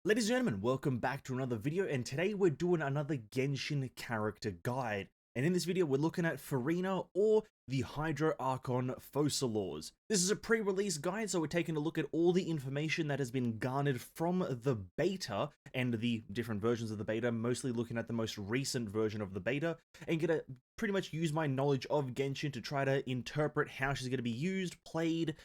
Ladies and gentlemen, welcome back to another video, and today we're doing another Genshin character guide. And in this video, we're looking at Furina, or the Hydro Archon Focalors. This is a pre-release guide, so we're taking a look at all the information that has been garnered from the beta and the different versions of the beta, mostly looking at the most recent version of the beta, and gonna pretty much use my knowledge of Genshin to try to interpret how she's gonna be used, played,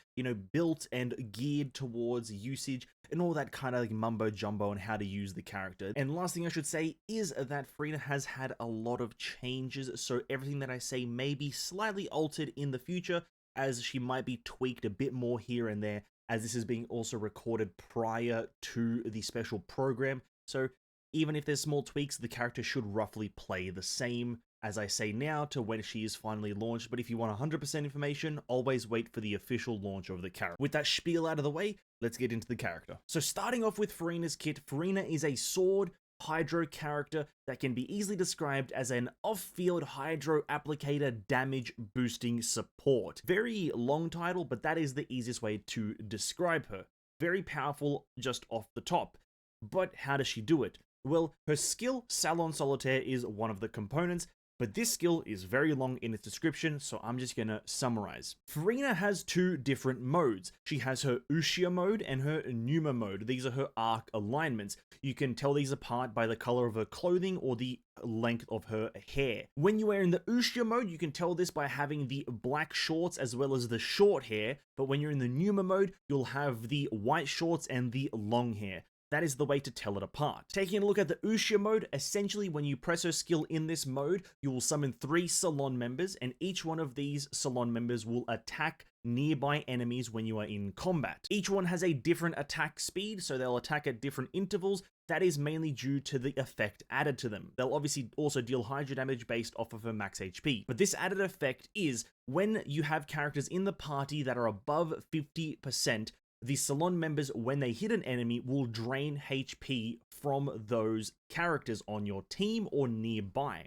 built and geared towards usage, and all that kind of like mumbo jumbo on how to use the character. And last thing I should say is that Furina has had a lot of changes, so everything that I say may be slightly altered in the future, as she might be tweaked a bit more here and there, as this is being also recorded prior to the special program. So even if there's small tweaks, the character should roughly play the same as I say now to when she is finally launched. But if you want 100% information, always wait for the official launch of the character. With that spiel out of the way, let's get into the character. So starting off with Furina's kit, Furina is a sword Hydro character that can be easily described as an off-field Hydro applicator damage boosting support. Very long title, but that is the easiest way to describe her. Very powerful just off the top. But how does she do it? Well, her skill, Salon Solitaire, is one of the components, but this skill is very long in its description, so I'm just gonna summarize. Furina has two different modes. She has her Uxia mode and her Pneuma mode. These are her arc alignments. You can tell these apart by the color of her clothing or the length of her hair. When you are in the Uxia mode, you can tell this by having the black shorts as well as the short hair, but when you're in the Pneuma mode, you'll have the white shorts and the long hair. That is the way to tell it apart. Taking a look at the Uxia mode, essentially when you press her skill in this mode, you will summon 3 Salon members, and each one of these Salon members will attack nearby enemies when you are in combat. Each one has a different attack speed, so they'll attack at different intervals. That is mainly due to the effect added to them. They'll obviously also deal Hydro damage based off of her max HP. But this added effect is when you have characters in the party that are above 50%, the Salon members, when they hit an enemy, will drain HP from those characters on your team or nearby.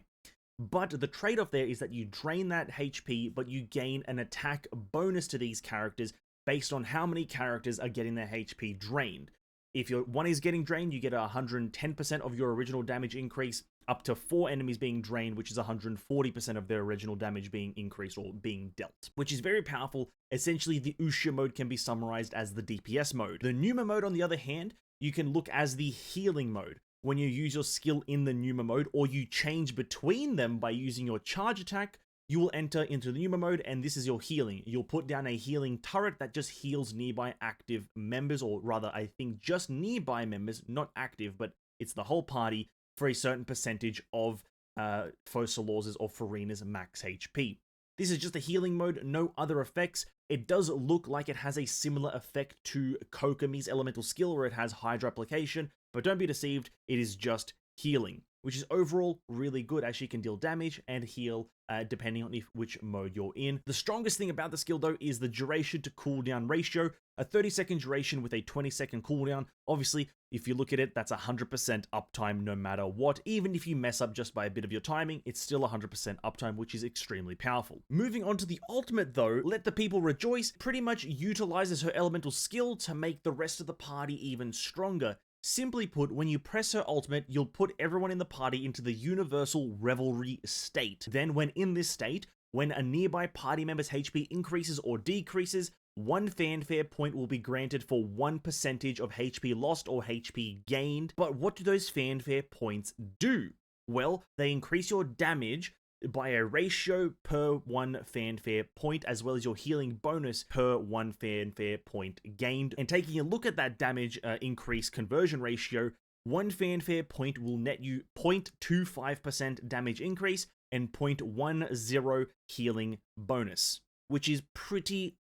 But the trade-off there is that you drain that HP, but you gain an attack bonus to these characters based on how many characters are getting their HP drained. If one is getting drained, you get 110% of your original damage increase, up to 4 enemies being drained, which is 140% of their original damage being increased or being dealt, which is very powerful. Essentially, the Uxia mode can be summarized as the DPS mode. The Pneuma mode, on the other hand, you can look as the healing mode. When you use your skill in the Pneuma mode, or you change between them by using your charge attack, you will enter into the Pneuma mode, and this is your healing. You'll put down a healing turret that just heals nearby active members, or rather, I think just nearby members, not active, but it's the whole party for a certain percentage of Focalors' or Furina's max HP. This is just a healing mode, no other effects. It does look like it has a similar effect to Kokomi's elemental skill, where it has Hydro application, but don't be deceived, it is just healing, which is overall really good, as she can deal damage and heal depending on which mode you're in. The strongest thing about the skill, though, is the duration to cooldown ratio. A 30-second duration with a 20-second cooldown. Obviously, if you look at it, that's 100% uptime no matter what. Even if you mess up just by a bit of your timing, it's still 100% uptime, which is extremely powerful. Moving on to the ultimate, though, Let the People Rejoice pretty much utilizes her elemental skill to make the rest of the party even stronger. Simply put, when you press her ultimate, you'll put everyone in the party into the universal revelry state. Then when in this state, when a nearby party member's HP increases or decreases, 1 fanfare point will be granted for 1% of HP lost or HP gained. But what do those fanfare points do? Well, they increase your damage by a ratio per 1 fanfare point, as well as your healing bonus per 1 fanfare point gained. And taking a look at that damage increase conversion ratio, 1 fanfare point will net you 0.25% damage increase and 0.10 healing bonus, which is pretty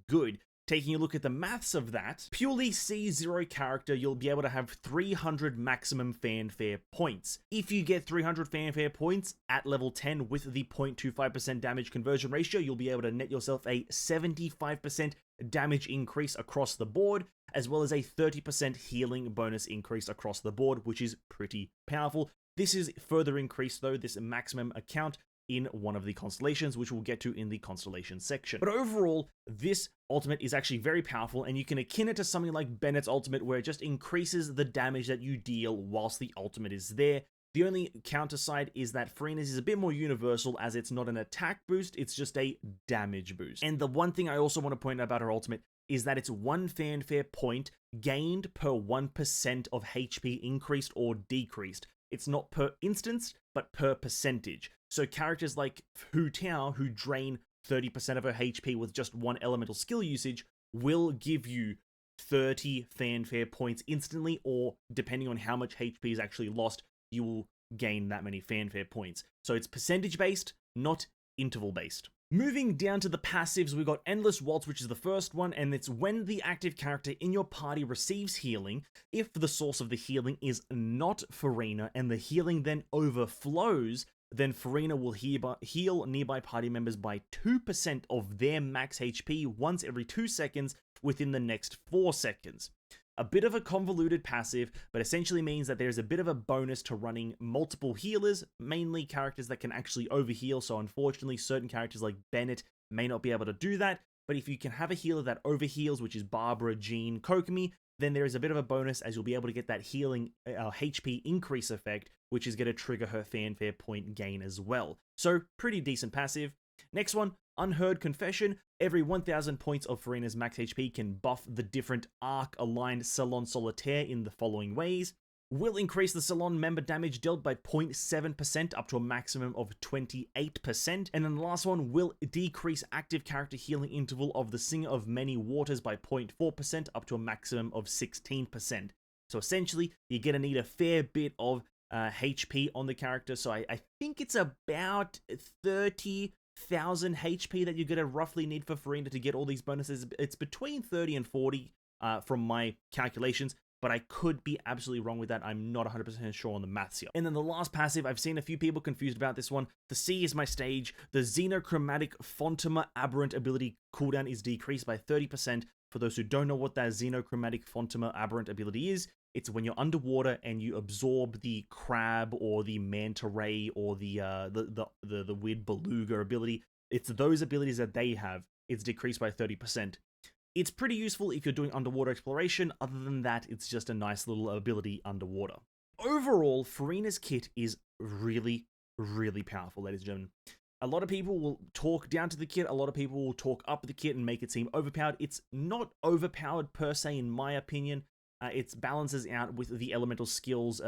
good. Taking a look at the maths of that, purely C0 character, you'll be able to have 300 maximum fanfare points. If you get 300 fanfare points at level 10 with the 0.25% damage conversion ratio, you'll be able to net yourself a 75% damage increase across the board, as well as a 30% healing bonus increase across the board, which is pretty powerful. This is further increased, though, this maximum account, in one of the constellations, which we'll get to in the constellation section. But overall, this ultimate is actually very powerful, and you can akin it to something like Bennett's ultimate, where it just increases the damage that you deal whilst the ultimate is there. The only counter side is that Furina's is a bit more universal, as it's not an attack boost, it's just a damage boost. And the one thing I also want to point out about her ultimate is that it's 1 fanfare point gained per 1% of HP increased or decreased. It's not per instance, but per percentage. So characters like Hu Tao, who drain 30% of her HP with just 1 elemental skill usage, will give you 30 fanfare points instantly, or depending on how much HP is actually lost, you will gain that many fanfare points. So it's percentage based, not interval based. Moving down to the passives, we've got Endless Waltz, which is the first one, and it's when the active character in your party receives healing, if the source of the healing is not Furina, and the healing then overflows, then Furina will heal nearby party members by 2% of their max HP once every 2 seconds within the next 4 seconds. A bit of a convoluted passive, but essentially means that there's a bit of a bonus to running multiple healers, mainly characters that can actually overheal, so unfortunately certain characters like Bennett may not be able to do that, but if you can have a healer that overheals, which is Barbara, Jean, Kokomi, then there is a bit of a bonus as you'll be able to get that healing HP increase effect, which is going to trigger her fanfare point gain as well. So pretty decent passive. Next one, Unheard Confession. Every 1000 points of Furina's max HP can buff the different arc-aligned Salon Solitaire in the following ways. Will increase the Salon member damage dealt by 0.7% up to a maximum of 28%. And then the last one, will decrease active character healing interval of the Singer of Many Waters by 0.4% up to a maximum of 16%. So essentially, you're going to need a fair bit of HP on the character. So I think it's about 30,000 HP that you're going to roughly need for Furina to get all these bonuses. It's between 30 and 40 from my calculations, but I could be absolutely wrong with that. I'm not 100% sure on the maths here. And then the last passive, I've seen a few people confused about this one. The Sea is my stage. The Xenochromatic Fontima Aberrant ability cooldown is decreased by 30%. For those who don't know what that Xenochromatic Fontima Aberrant ability is, it's when you're underwater and you absorb the crab or the manta ray or the weird beluga ability. It's those abilities that they have. It's decreased by 30%. It's pretty useful if you're doing underwater exploration. Other than that, it's just a nice little ability underwater. Overall, Furina's kit is really, really powerful, ladies and gentlemen. A lot of people will talk down to the kit. A lot of people will talk up the kit and make it seem overpowered. It's not overpowered per se, in my opinion. It balances out with the elemental skills,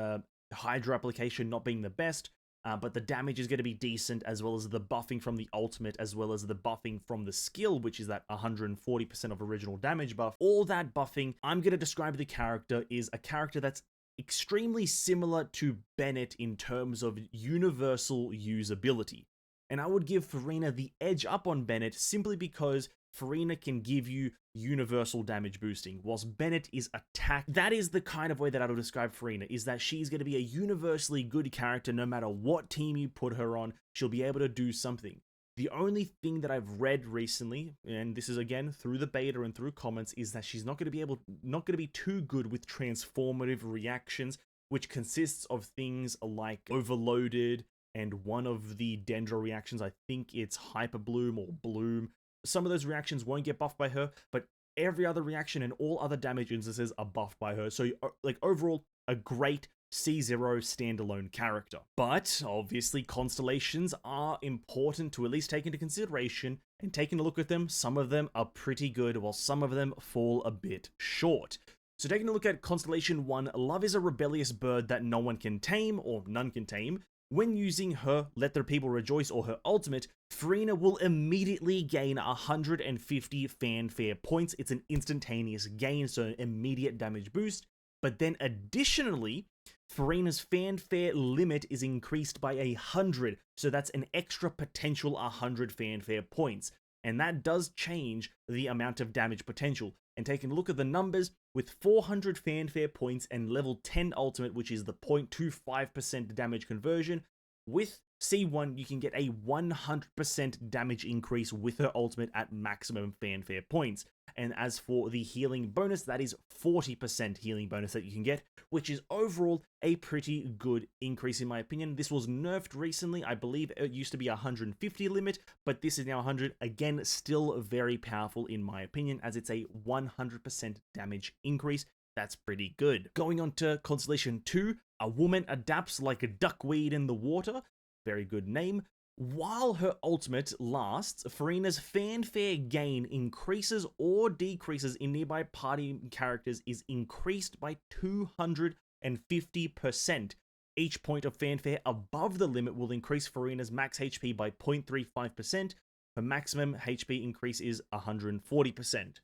Hydra application not being the best, but the damage is going to be decent, as well as the buffing from the ultimate, as well as the buffing from the skill, which is that 140% of original damage buff. All that buffing, I'm going to describe the character, is a character that's extremely similar to Bennett in terms of universal usability. And I would give Furina the edge up on Bennett simply because Furina can give you universal damage boosting, whilst Bennett is attack. That is the kind of way that I would describe Furina, is that she's going to be a universally good character no matter what team you put her on. She'll be able to do something. The only thing that I've read recently, and this is again through the beta and through comments, is that she's not going to be too good with transformative reactions, which consists of things like Overloaded, and one of the Dendro reactions, I think it's Hyper Bloom or Bloom. Some of those reactions won't get buffed by her, but every other reaction and all other damage instances are buffed by her. So, like, overall, a great C0 standalone character. But, obviously, constellations are important to at least take into consideration, and taking a look at them, some of them are pretty good, while some of them fall a bit short. So taking a look at Constellation 1, Love is a rebellious bird that no one can tame, or none can tame. When using her Let the People Rejoice or her ultimate, Furina will immediately gain 150 fanfare points. It's an instantaneous gain, so an immediate damage boost. But then additionally, Furina's fanfare limit is increased by 100, so that's an extra potential 100 fanfare points. And that does change the amount of damage potential. And taking a look at the numbers, with 400 fanfare points and level 10 ultimate, which is the 0.25% damage conversion, with C1 you can get a 100% damage increase with her ultimate at maximum fanfare points. And as for the healing bonus, that is 40% healing bonus that you can get, which is overall a pretty good increase in my opinion. This was nerfed recently. I believe it used to be 150 limit, but this is now 100. Again, still very powerful in my opinion, as it's a 100% damage increase. That's pretty good. Going on to Constellation 2, a woman adapts like a duckweed in the water. Very good name. While her ultimate lasts, Furina's fanfare gain increases or decreases in nearby party characters is increased by 250%. Each point of fanfare above the limit will increase Furina's max HP by 0.35%. Her maximum HP increase is 140%.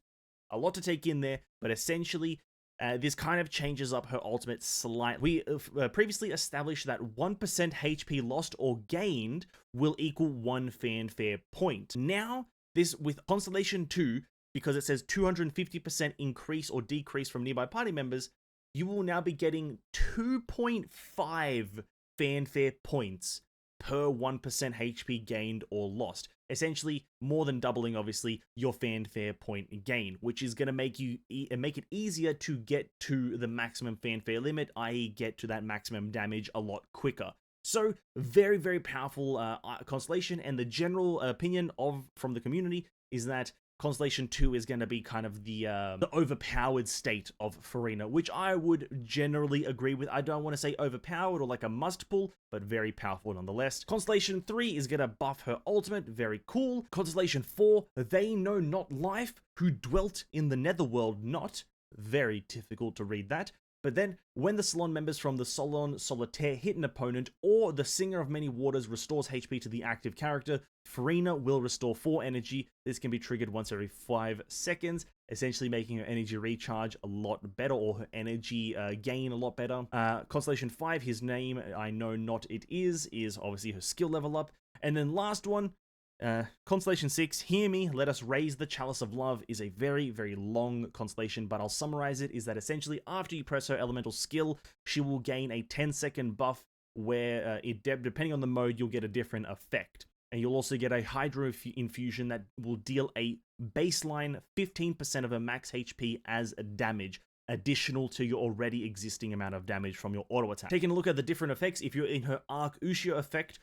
A lot to take in there, but essentially, this kind of changes up her ultimate slightly. We previously established that 1% HP lost or gained will equal 1 fanfare point. Now, this with Constellation 2, because it says 250% increase or decrease from nearby party members, you will now be getting 2.5 fanfare points per 1% HP gained or lost. Essentially, more than doubling, obviously, your fanfare point gain, which is going to make it easier to get to the maximum fanfare limit, i.e. get to that maximum damage a lot quicker. So, very, very powerful Constellation, and the general opinion from the community is that Constellation 2 is going to be kind of the overpowered state of Furina, which I would generally agree with. I don't want to say overpowered or like a must pull, but very powerful nonetheless. Constellation 3 is going to buff her ultimate, very cool. Constellation 4, they know not life, who dwelt in the netherworld not. Very difficult to read that. But then, when the Salon members from the Salon Solitaire hit an opponent, or the Singer of Many Waters restores HP to the active character, Furina will restore 4 energy. This can be triggered once every 5 seconds, essentially making her energy recharge a lot better, or her energy gain a lot better. Constellation 5, his name, I know not it is obviously her skill level up. And then last one, Constellation 6, Hear Me, Let Us Raise the Chalice of Love, is a very, very long constellation, but I'll summarize it, is that essentially after you press her elemental skill, she will gain a 10-second buff where, depending on the mode, you'll get a different effect. And you'll also get a Hydro Infusion that will deal a baseline 15% of her max HP as damage, additional to your already existing amount of damage from your auto attack. Taking a look at the different effects, if you're in her Arc Ushio effect,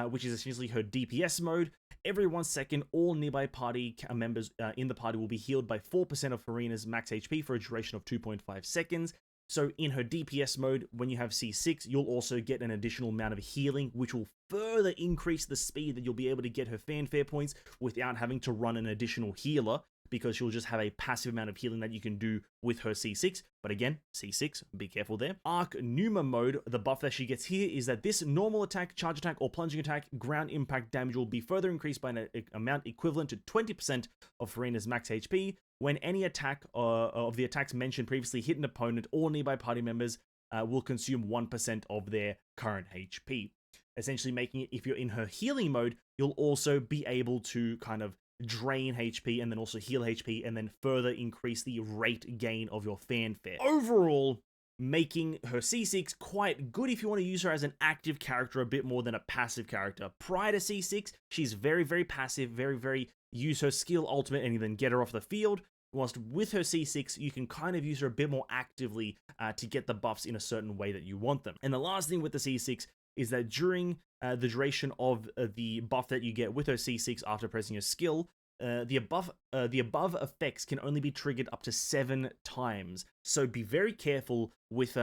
which is essentially her DPS mode, every 1 second, all nearby party members in the party will be healed by 4% of Furina's max HP for a duration of 2.5 seconds. So in her DPS mode, when you have C6, you'll also get an additional amount of healing, which will further increase the speed that you'll be able to get her fanfare points without having to run an additional healer, because she'll just have a passive amount of healing that you can do with her C6. But again, C6, be careful there. Arc Pneuma mode, the buff that she gets here is that this normal attack, charge attack, or plunging attack ground impact damage will be further increased by an amount equivalent to 20% of Furina's max HP. When any attack of the attacks mentioned previously hit an opponent or nearby party members, will consume 1% of their current HP. Essentially making it, if you're in her healing mode, you'll also be able to kind of drain HP and then also heal HP and then further increase the rate gain of your fanfare. Overall, making her C6 quite good if you want to use her as an active character a bit more than a passive character. Prior to C6, she's very, very passive, very use her skill ultimate and then get her off the field. Whilst with her C6, you can kind of use her a bit more actively to get the buffs in a certain way that you want them. And the last thing with the C6 is that during the duration of the buff that you get with her C6 after pressing her skill, the above effects can only be triggered up to 7 times. So be very careful with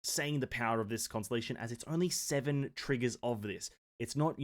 saying the power of this constellation, as it's only 7 triggers of this. It's not,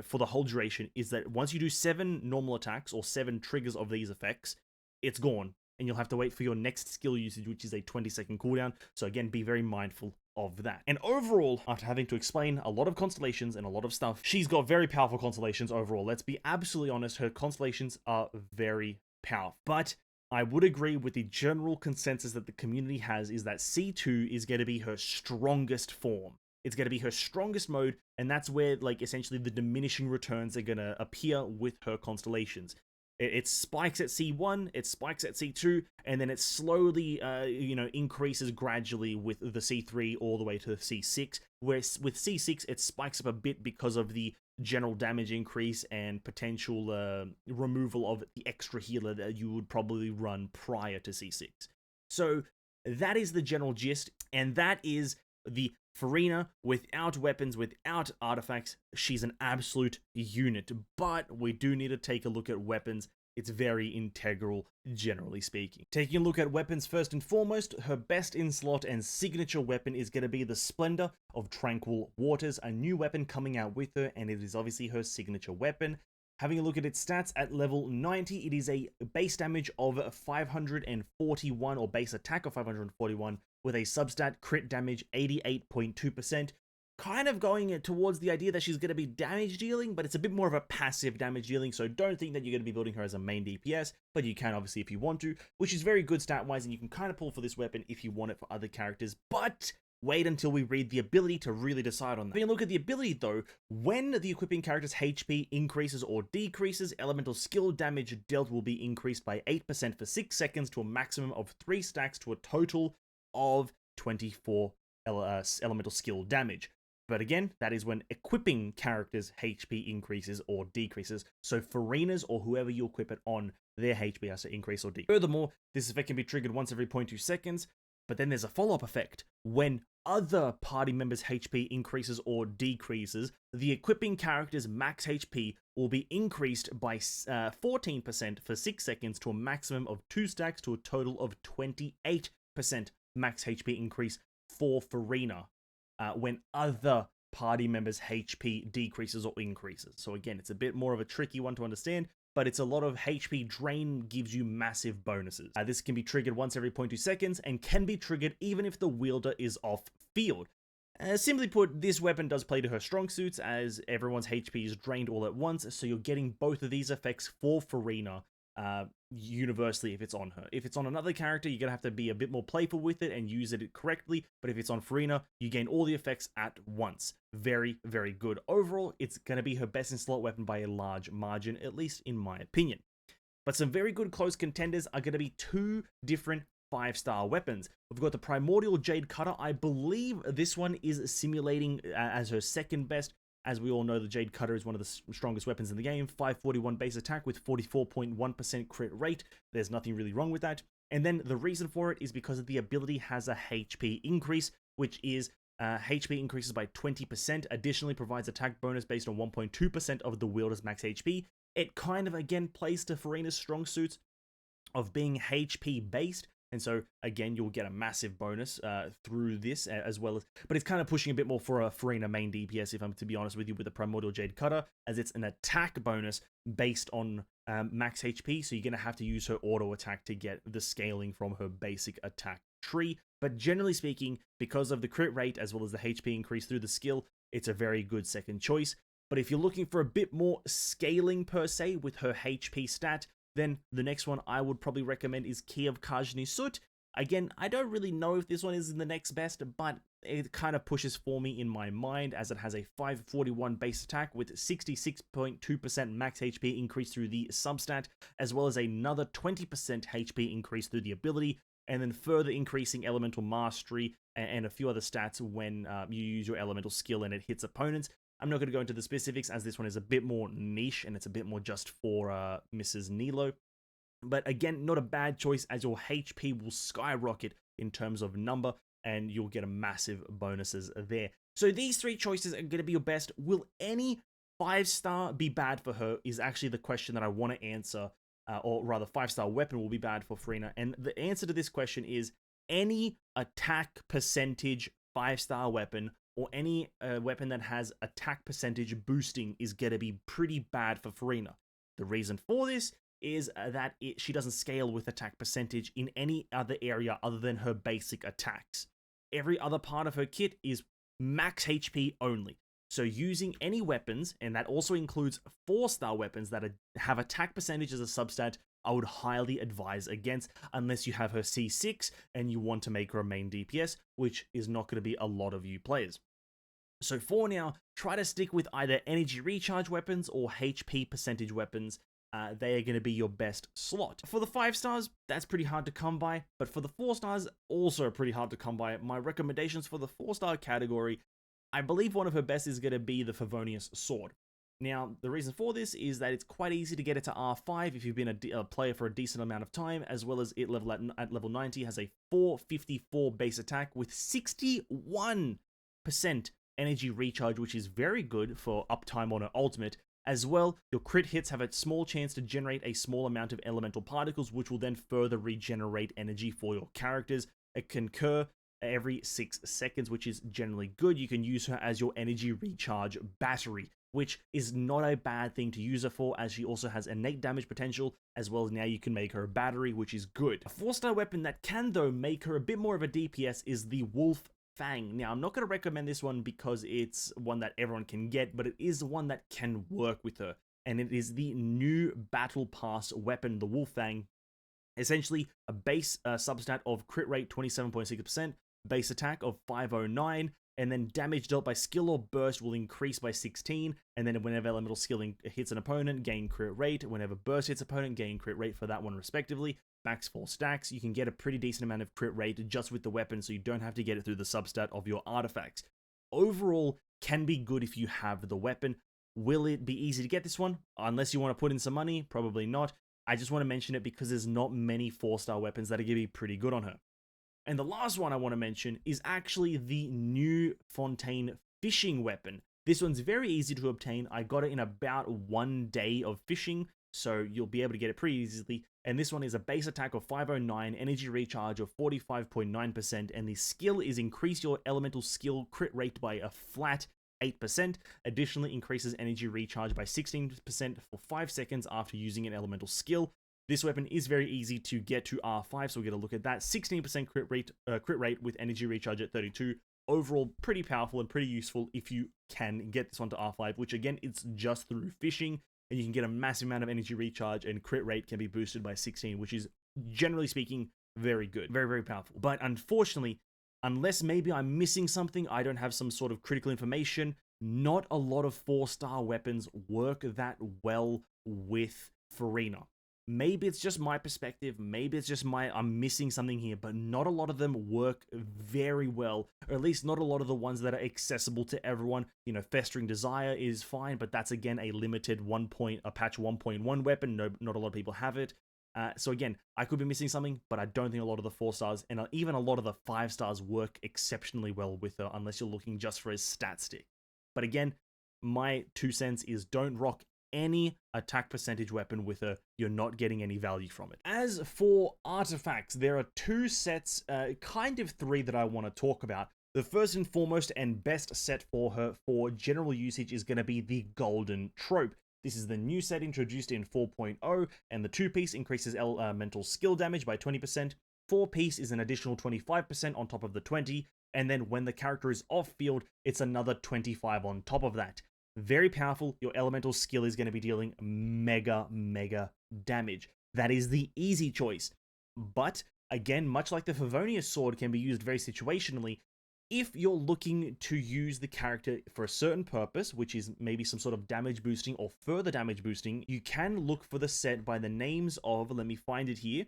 for the whole duration, is that once you do 7 normal attacks or 7 triggers of these effects, it's gone. And you'll have to wait for your next skill usage, which is a 20-second cooldown. So again, be very mindful of that. And overall, after having to explain a lot of constellations and a lot of stuff, she's got very powerful constellations overall. Let's be absolutely honest, her constellations are very powerful. But I would agree with the general consensus that the community has, is that C2 is going to be her strongest form. It's going to be her strongest mode, and that's where, essentially the diminishing returns are going to appear with her constellations. It spikes at C1, it spikes at C2, and then it slowly, increases gradually with the C3 all the way to the C6, where with C6, it spikes up a bit because of the general damage increase and potential removal of the extra healer that you would probably run prior to C6. So that is the general gist, and that is the Furina without weapons, without artifacts. She's an absolute unit, but we do need to take a look at weapons. It's very integral, generally speaking. Taking a look at weapons first and foremost, her best in slot and signature weapon is going to be the Splendor of Tranquil Waters, a new weapon coming out with her, and it is obviously her signature weapon. Having a look at its stats at level 90, it is a base damage of 541, or base attack of 541, with a substat crit damage 88.2%. Kind of going towards the idea that she's going to be damage dealing, but it's a bit more of a passive damage dealing, so don't think that you're going to be building her as a main DPS, but you can obviously if you want to, which is very good stat-wise, and you can kind of pull for this weapon if you want it for other characters, but wait until we read the ability to really decide on that. Having a look at the ability though, when the equipping character's HP increases or decreases, elemental skill damage dealt will be increased by 8% for 6 seconds to a maximum of 3 stacks to a total of 24 elemental skill damage. But again, that is when equipping characters' HP increases or decreases. So Furina's or whoever you equip it on, their HP has to increase or decrease. Furthermore, this effect can be triggered once every 0.2 seconds, but then there's a follow-up effect. When other party members' HP increases or decreases, the equipping character's max HP will be increased by 14% for 6 seconds to a maximum of 2 stacks to a total of 28% max HP increase for Furina. When other party members' HP decreases or increases. So again, it's a bit more of a tricky one to understand, but it's a lot of HP drain gives you massive bonuses. This can be triggered once every 0.2 seconds and can be triggered even if the wielder is off field. Simply put, this weapon does play to her strong suits as everyone's HP is drained all at once, so you're getting both of these effects for Furina universally if it's on her. If it's on another character, you're gonna have to be a bit more playful with it and use it correctly, but if it's on Furina, you gain all the effects at once. Very, very good. Overall, it's gonna be her best in slot weapon by a large margin, at least in my opinion. But some very good close contenders are gonna be 2 different 5-star weapons. We've got the Primordial Jade Cutter. I believe this one is simulating as her second best. As we all know, the Jade Cutter is one of the strongest weapons in the game. 541 base attack with 44.1% crit rate. There's nothing really wrong with that. And then the reason for it is because the ability has a HP increase, which is HP increases by 20%. Additionally, provides attack bonus based on 1.2% of the wielder's max HP. It kind of, again, plays to Furina's strong suits of being HP based. And so, again, you'll get a massive bonus through this as well as... But it's kind of pushing a bit more for a Furina main DPS, if I'm to be honest with you, with the Primordial Jade Cutter, as it's an attack bonus based on max HP, so you're going to have to use her auto attack to get the scaling from her basic attack tree. But generally speaking, because of the crit rate as well as the HP increase through the skill, it's a very good second choice. But if you're looking for a bit more scaling per se with her HP stat, then the next one I would probably recommend is Key of Kajni Sut. Again, I don't really know if this one is the next best, but it kind of pushes for me in my mind as it has a 541 base attack with 66.2% max HP increase through the substat, as well as another 20% HP increase through the ability, and then further increasing elemental mastery and a few other stats when you use your elemental skill and it hits opponents. I'm not going to go into the specifics as this one is a bit more niche and it's a bit more just for Mrs. Nilo. But again, not a bad choice as your HP will skyrocket in terms of number and you'll get a massive bonuses there. So these 3 choices are going to be your best. Will any 5-star be bad for her is actually the question that I want to answer. Or rather, 5-star weapon will be bad for Furina. And the answer to this question is any attack percentage 5-star weapon or any weapon that has attack percentage boosting is going to be pretty bad for Furina. The reason for this is that she doesn't scale with attack percentage in any other area other than her basic attacks. Every other part of her kit is max HP only. So using any weapons, and that also includes 4-star weapons that have attack percentage as a substat, I would highly advise against, unless you have her C6 and you want to make her a main DPS, which is not going to be a lot of you players. So for now, try to stick with either energy recharge weapons or HP percentage weapons. They are going to be your best slot. For the 5-stars, that's pretty hard to come by, but for the 4-stars, also pretty hard to come by. My recommendations for the 4-star category, I believe one of her best is going to be the Favonius Sword. Now, the reason for this is that it's quite easy to get it to R5 if you've been a player for a decent amount of time, as well as it at level 90 has a 454 base attack with 61% energy recharge, which is very good for uptime on an ultimate. As well, your crit hits have a small chance to generate a small amount of elemental particles, which will then further regenerate energy for your characters. It can occur every 6 seconds, which is generally good. You can use her as your energy recharge battery, which is not a bad thing to use her for, as she also has innate damage potential, as well as now you can make her a battery, which is good. A 4-star weapon that can, though, make her a bit more of a DPS is the Wolf Fang. Now, I'm not going to recommend this one because it's one that everyone can get, but it is one that can work with her. And it is the new Battle Pass weapon, the Wolf Fang. Essentially, a base substat of crit rate 27.6%, base attack of 509, and then damage dealt by skill or burst will increase by 16, and then whenever elemental skill hits an opponent, gain crit rate. Whenever burst hits opponent, gain crit rate for that one respectively. Max 4 stacks. You can get a pretty decent amount of crit rate just with the weapon, so you don't have to get it through the substat of your artifacts. Overall, can be good if you have the weapon. Will it be easy to get this one? Unless you want to put in some money, probably not. I just want to mention it because there's not many 4-star weapons that are going to be pretty good on her. And the last one I want to mention is actually the new Fontaine fishing weapon. This one's very easy to obtain. I got it in about 1 day of fishing, so you'll be able to get it pretty easily. And this one is a base attack of 509, energy recharge of 45.9%, and the skill is increase your elemental skill crit rate by a flat 8%. Additionally, increases energy recharge by 16% for 5 seconds after using an elemental skill. This weapon is very easy to get to R5, so we'll get a look at that. 16% crit rate with energy recharge at 32. Overall, pretty powerful and pretty useful if you can get this one to R5, which again, it's just through fishing, and you can get a massive amount of energy recharge, and crit rate can be boosted by 16, which is, generally speaking, very good. Very, very powerful. But unfortunately, unless maybe I'm missing something, I don't have some sort of critical information, not a lot of 4-star weapons work that well with Furina. Maybe it's just my perspective, maybe it's just I'm missing something here, but not a lot of them work very well, or at least not a lot of the ones that are accessible to everyone. You know, Festering Desire is fine, but that's again a limited patch 1.1 weapon. No, not a lot of people have it. So again, I could be missing something, but I don't think a lot of the 4-stars and even a lot of the 5-stars work exceptionally well with her, unless you're looking just for a stat stick. But again, my 2 cents is don't rock any attack percentage weapon with her. You're not getting any value from it. As for artifacts, there are 2 sets, kind of 3 that I want to talk about. The first and foremost and best set for her for general usage is going to be the Golden Trope. This is the new set introduced in 4.0, and the 2-piece increases elemental skill damage by 20%. 4-piece is an additional 25% on top of the 20, and then when the character is off-field, it's another 25 on top of that. Very powerful. Your elemental skill is going to be dealing mega damage. That is the easy choice. But again, much like the Favonius sword can be used very situationally, if you're looking to use the character for a certain purpose, which is maybe some sort of damage boosting or further damage boosting, you can look for the set by the names of, let me find it here,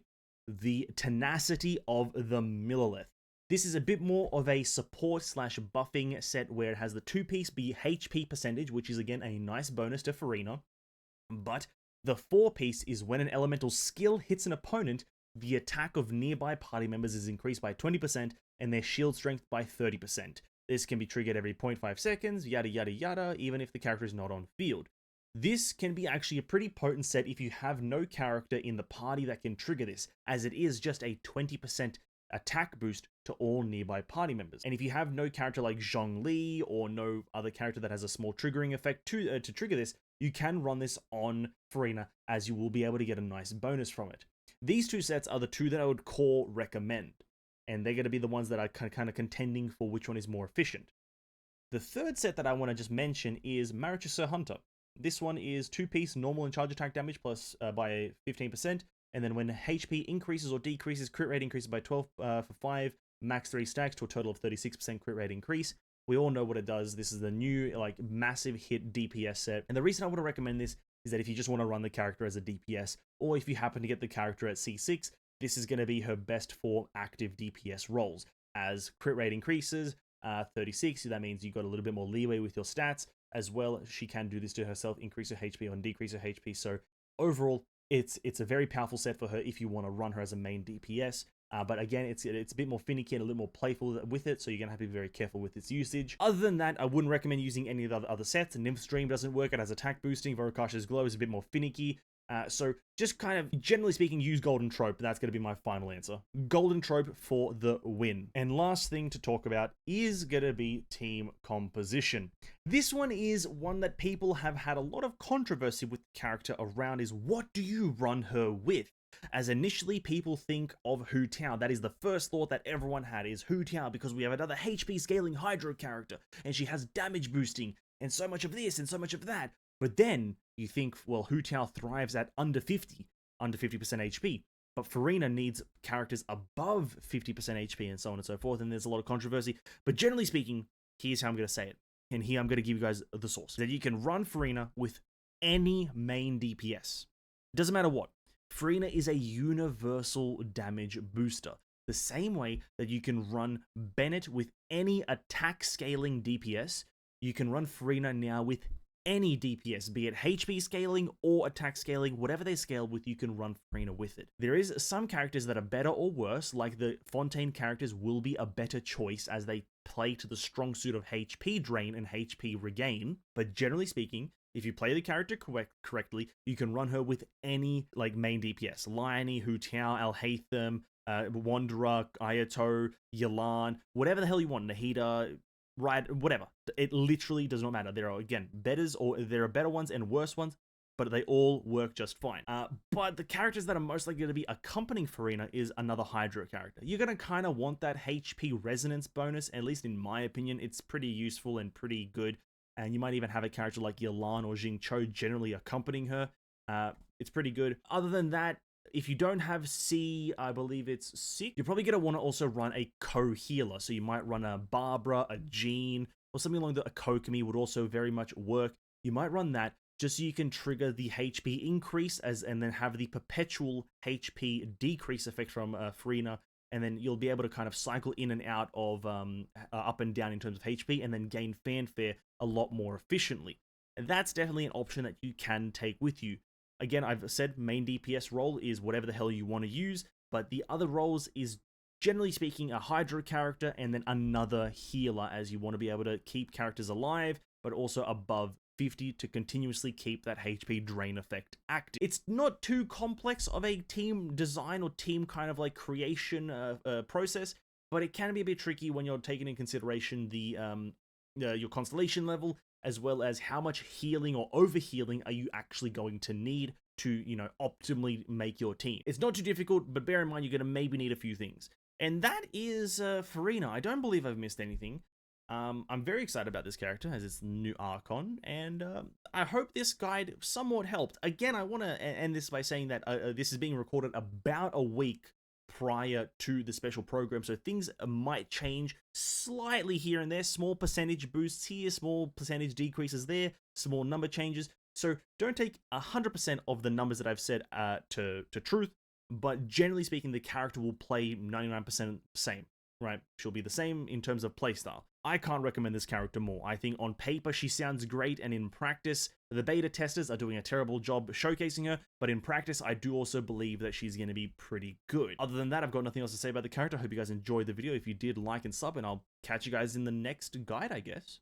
the Tenacity of the Millilith. This is a bit more of a support / buffing set where it has the 2-piece HP percentage, which is again a nice bonus to Furina. But the 4-piece is when an elemental skill hits an opponent, the attack of nearby party members is increased by 20% and their shield strength by 30%. This can be triggered every 0.5 seconds, yada yada yada, even if the character is not on field. This can be actually a pretty potent set if you have no character in the party that can trigger this, as it is just a 20% attack boost to all nearby party members. And if you have no character like Zhongli or no other character that has a small triggering effect to trigger this, you can run this on Furina, as you will be able to get a nice bonus from it. These 2 sets are the 2 that I would recommend, and they're going to be the ones that are kind of contending for which one is more efficient. The third set that I want to just mention is Marichusser Hunter. This one is 2-piece normal and charge attack damage plus by 15%. And then when HP increases or decreases, crit rate increases by 12 for 5, max 3 stacks to a total of 36% crit rate increase. We all know what it does. This is the new, like, massive hit DPS set. And the reason I want to recommend this is that if you just want to run the character as a DPS, or if you happen to get the character at C6, this is going to be her best for active DPS roles. As crit rate increases, 36, that means you've got a little bit more leeway with your stats. as well. She can do this to herself, increase her HP or decrease her HP. So overall, it's a very powerful set for her if you want to run her as a main DPS. But again, it's a bit more finicky and a little more playful with it, so you're going to have to be very careful with its usage. Other than that, I wouldn't recommend using any of the other sets. Nymph's Dream doesn't work. It has attack boosting. Vorokasha's Glow is a bit more finicky. So just kind of, generally speaking, use Golden Trope. That's going to be my final answer. Golden Trope for the win. And last thing to talk about is going to be team composition. This one is one that people have had a lot of controversy with the character around, is what do you run her with? As initially people think of Hu Tao. That is the first thought that everyone had, is Hu Tao, because we have another HP scaling Hydro character, and she has damage boosting, and so much of this, and so much of that. But then you think, well, Hu Tao thrives at under 50% HP. But Furina needs characters above 50% HP and so on and so forth, and there's a lot of controversy. But generally speaking, here's how I'm going to say it. And here I'm going to give you guys the source. That you can run Furina with any main DPS. It doesn't matter what. Furina is a universal damage booster. The same way that you can run Bennett with any attack scaling DPS, you can run Furina now with any DPS, be it HP scaling or attack scaling, whatever they scale with, you can run Furina with it. There is some characters that are better or worse, like the Fontaine characters will be a better choice as they play to the strong suit of HP drain and HP regain, but generally speaking, if you play the character correctly, you can run her with any like main DPS. Liony, Hu Tao, Alhaitham, Wanderer, Ayato, Yelan, whatever the hell you want, Nahida, right, whatever. It literally does not matter. There are, again, there are better ones and worse ones, but they all work just fine. But the characters that are most likely to be accompanying Furina is another Hydro character. You're going to kind of want that HP resonance bonus, at least in my opinion. It's pretty useful and pretty good. And you might even have a character like Yelan or Jingcho generally accompanying her. It's pretty good. Other than that, if you don't have C, I believe it's 6, you're probably going to want to also run a co-healer. So you might run a Barbara, a Jean, or something along a Kokomi would also very much work. You might run that just so you can trigger the HP increase and then have the perpetual HP decrease effect from Furina. And then you'll be able to kind of cycle in and out of up and down in terms of HP and then gain fanfare a lot more efficiently. And that's definitely an option that you can take with you. Again, I've said main DPS role is whatever the hell you want to use, but the other roles is generally speaking a Hydro character and then another healer, as you want to be able to keep characters alive, but also above 50 to continuously keep that HP drain effect active. It's not too complex of a team design or team kind of like creation process, but it can be a bit tricky when you're taking in consideration the your constellation level, as well as how much healing or overhealing are you actually going to need to, you know, optimally make your team. It's not too difficult, but bear in mind you're going to maybe need a few things. And that is Furina. I don't believe I've missed anything. I'm very excited about this character as its new Archon, and I hope this guide somewhat helped. Again, I want to end this by saying that this is being recorded about a week prior to the special program, so things might change slightly here and there. Small percentage boosts here, small percentage decreases there, small number changes. So don't take 100% of the numbers that I've said to truth, but generally speaking, the character will play 99% same. Right, she'll be the same in terms of playstyle. I can't recommend this character more. I think on paper she sounds great, and in practice, the beta testers are doing a terrible job showcasing her, but in practice, I do also believe that she's going to be pretty good. Other than that, I've got nothing else to say about the character. I hope you guys enjoyed the video. If you did, like and sub, and I'll catch you guys in the next guide, I guess.